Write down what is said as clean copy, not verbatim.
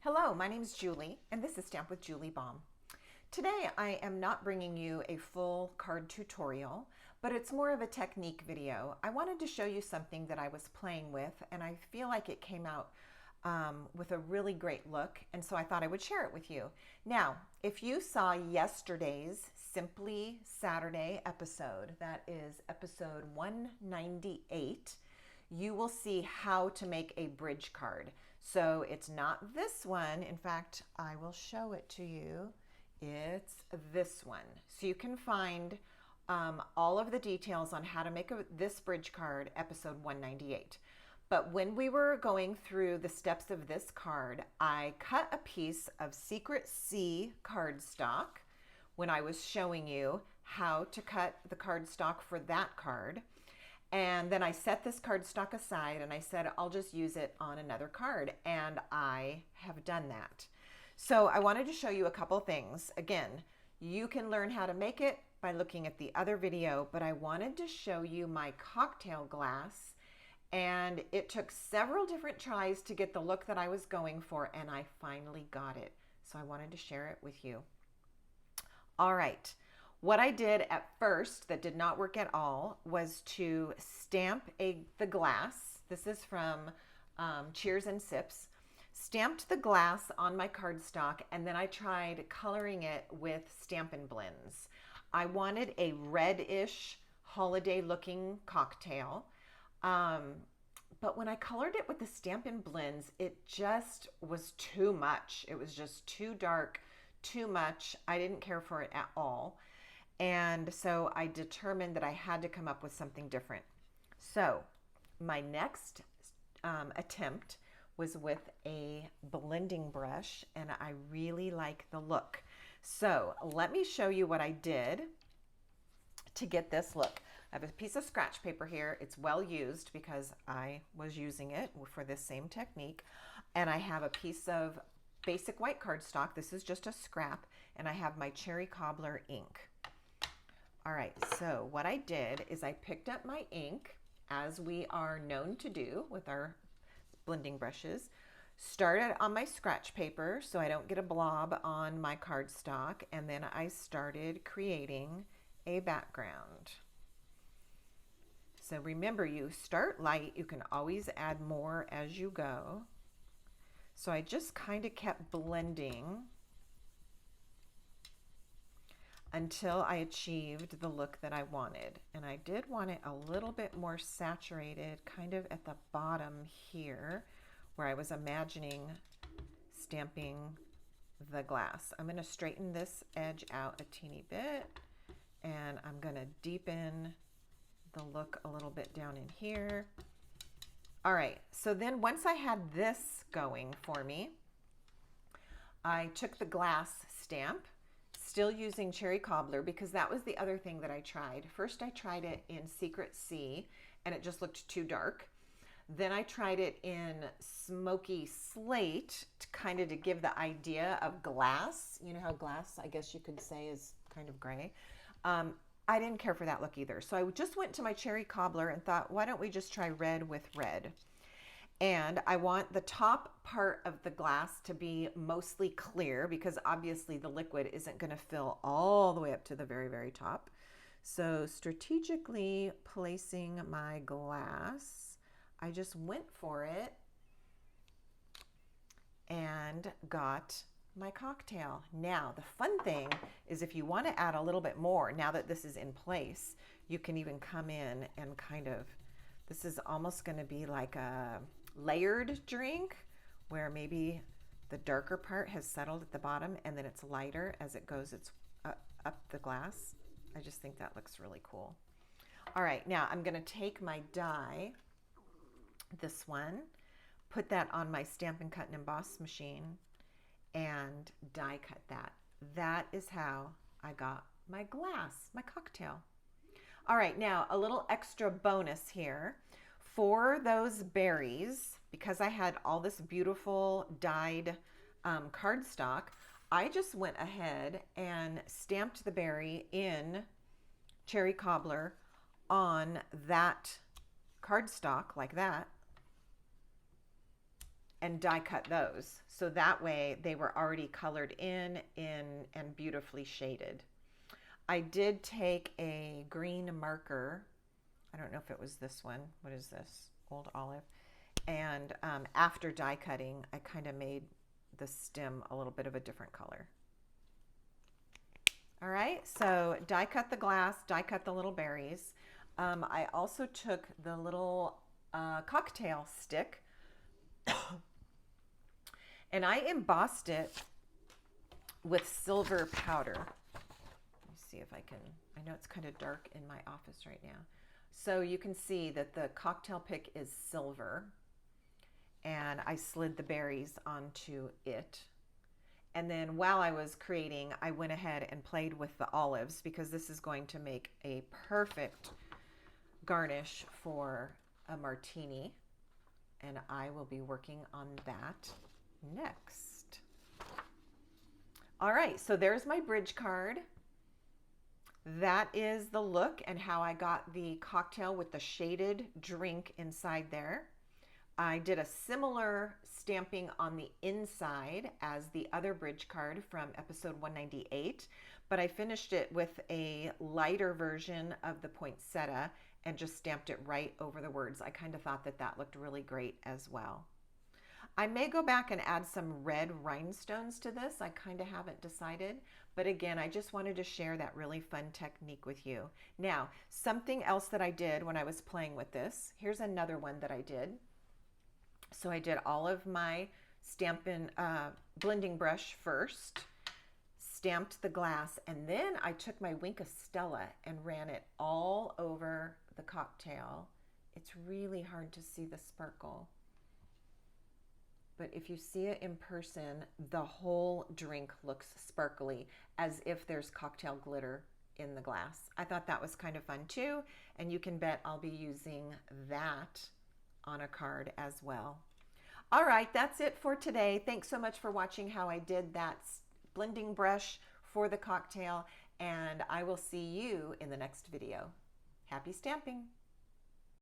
Hello, my name is Julie, and this is Stamp with Julie Baum. Today I am not bringing you a full card tutorial, but it's more of a technique video. I wanted to show you something that I was playing with, and I feel like it came out with a really great look, and so I thought I would share it with you. Now, if you saw yesterday's Simply Saturday episode, that is episode 198, you will see how to make a bridge card. So it's not this one. In fact, I will show it to you. It's this one. So you can find all of the details on how to make this bridge card, episode 198. But when we were going through the steps of this card, I cut a piece of Secret C cardstock when I was showing you how to cut the cardstock for that card. And then I set this cardstock aside and I said, I'll just use it on another card. And I have done that. So I wanted to show you a couple things. Again, you can learn how to make it by looking at the other video, but I wanted to show you my cocktail glass. And it took several different tries to get the look that I was going for, and I finally got it. So I wanted to share it with you. All right. What I did at first that did not work at all was to stamp the glass. This is from Cheers and Sips. Stamped the glass on my cardstock, and then I tried coloring it with Stampin' Blends. I wanted a reddish holiday looking cocktail. But when I colored it with the Stampin' Blends, it just was too much. It was just too dark, too much. I didn't care for it at all. And so I determined that I had to come up with something different. So my next attempt was with a blending brush, and I really like the look. So let me show you what I did to get this look. I have a piece of scratch paper here. It's well used because I was using it for this same technique. And I have a piece of basic white cardstock. This is just a scrap. And I have my cherry cobbler ink. All right, so what I did is I picked up my ink, as we are known to do with our blending brushes, started on my scratch paper so I don't get a blob on my cardstock, and then I started creating a background. So remember, you start light, you can always add more as you go. So I just kind of kept blending until I achieved the look that I wanted. And I did want it a little bit more saturated, kind of at the bottom here, where I was imagining stamping the glass. I'm going to straighten this edge out a teeny bit, and I'm going to deepen the look a little bit down in here. All right, so then once I had this going for me, I took the glass stamp, still using cherry cobbler, because that was the other thing that I tried. First I tried it in Secret C, and it just looked too dark. Then I tried it in Smoky Slate, kind of to give the idea of glass. You know how glass, I guess you could say, is kind of gray. I didn't care for that look either. So I just went to my cherry cobbler and thought, why don't we just try red with red? And I want the top part of the glass to be mostly clear, because obviously the liquid isn't going to fill all the way up to the very, very top. So strategically placing my glass, I just went for it and got my cocktail. Now, the fun thing is, if you want to add a little bit more, now that this is in place, you can even come in and kind of, this is almost going to be like a layered drink, where maybe the darker part has settled at the bottom and then it's lighter as it goes up the glass. I just think that looks really cool. All right, now I'm going to take my die, this one, put that on my Stampin' Cut and Emboss machine, and die cut that. That is how I got my glass, my cocktail. All right, now a little extra bonus here. For those berries, because I had all this beautiful dyed cardstock, I just went ahead and stamped the berry in cherry cobbler on that cardstock like that. and die cut those. So that way they were already colored in and beautifully shaded. I did take a green marker. I don't know if it was this one. What is this? Old Olive. And after die cutting, I kind of made the stem a little bit of a different color. All right, so die cut the glass, die cut the little berries. I also took the little cocktail stick and I embossed it with silver powder. Let me see if I can, I know it's kind of dark in my office right now. So you can see that the cocktail pick is silver, and I slid the berries onto it. And then while I was creating, I went ahead and played with the olives, because this is going to make a perfect garnish for a martini. And I will be working on that next. All right, so there's my bridge card. That is the look and how I got the cocktail with the shaded drink inside there. I did a similar stamping on the inside as the other bridge card from episode 198, but I finished it with a lighter version of the poinsettia and just stamped it right over the words. I kind of thought that that looked really great as well. I may go back and add some red rhinestones to this. I kind of haven't decided, but again, I just wanted to share that really fun technique with you. Now, something else that I did when I was playing with this, here's another one that I did. So I did all of my Stampin' blending brush first, stamped the glass, and then I took my Wink of Stella and ran it all over the cocktail. It's really hard to see the sparkle, but if you see it in person, the whole drink looks sparkly, as if there's cocktail glitter in the glass. I thought that was kind of fun too, and you can bet I'll be using that on a card as well. All right, that's it for today. Thanks so much for watching how I did that blending brush for the cocktail, and I will see you in the next video. Happy stamping!